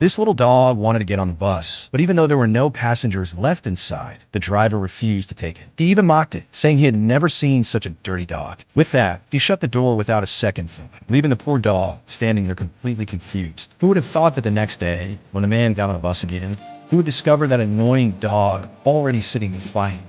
This little dog wanted to get on the bus, but even though there were no passengers left inside, the driver refused to take it. He even mocked it, saying he had never seen such a dirty dog. With that, he shut the door without a second thought, leaving the poor dog standing there completely confused. Who would have thought that the next day, when the man got on the bus again, he would discover that annoying dog already sitting defiant.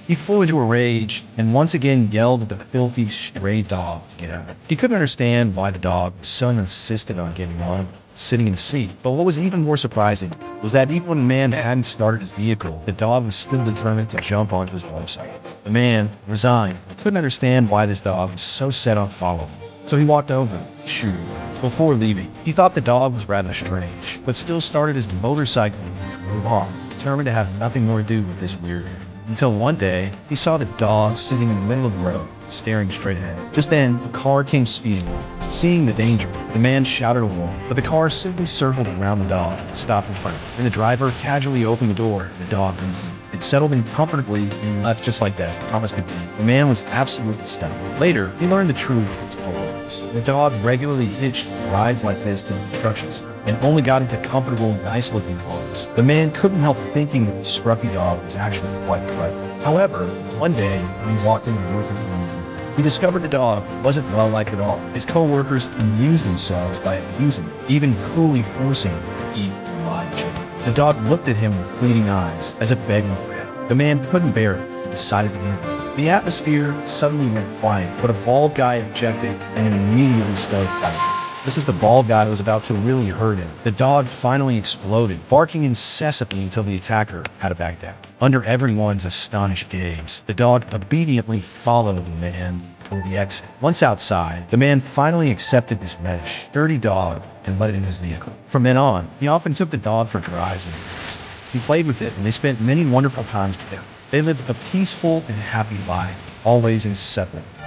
He flew into a rage and once again yelled at the filthy stray dog to get out. He couldn't understand why the dog was so insistent on getting on, sitting in the seat. But what was even more surprising was that even when the man hadn't started his vehicle, the dog was still determined to jump onto his motorcycle. The man, resigned, couldn't understand why this dog was so set on following. So he walked over, shooed. Before leaving, he thought the dog was rather strange, but still started his motorcycle and drove off, determined to have nothing more to do with this weird. Until one day, he saw the dog sitting in the middle of the road, staring straight ahead. Just then, a car came speeding up. Seeing the danger, the man shouted a warning, but the car simply circled around the dog and stopped in front of him. And the driver casually opened the door, and the dog moved. It settled in comfortably and left just like that. Thomas could see. The man was absolutely stunned. Later, he learned the truth of his coworkers. The dog regularly hitched rides like this to instructions and only got into comfortable, nice-looking cars. The man couldn't help thinking that the scruffy dog was actually quite clever. However, one day, when he walked into the workers' room, he discovered the dog wasn't well-liked at all. His co-workers amused themselves by abusing him, even coolly forcing him to eat live chicken. The dog looked at him with pleading eyes, as if begging for help. The man couldn't bear it and decided to leave him. The atmosphere suddenly went quiet, but a bald guy objected and immediately started fighting. This is the bald guy who was about to really hurt him. The dog finally exploded, barking incessantly until the attacker had to back down. Under everyone's astonished gaze, the dog obediently followed the man toward the exit. Once outside, the man finally accepted this mesh, dirty dog, and let it in his vehicle. From then on, he often took the dog for drives and walks. He played with it, and they spent many wonderful times together. They lived a peaceful and happy life, always inseparable.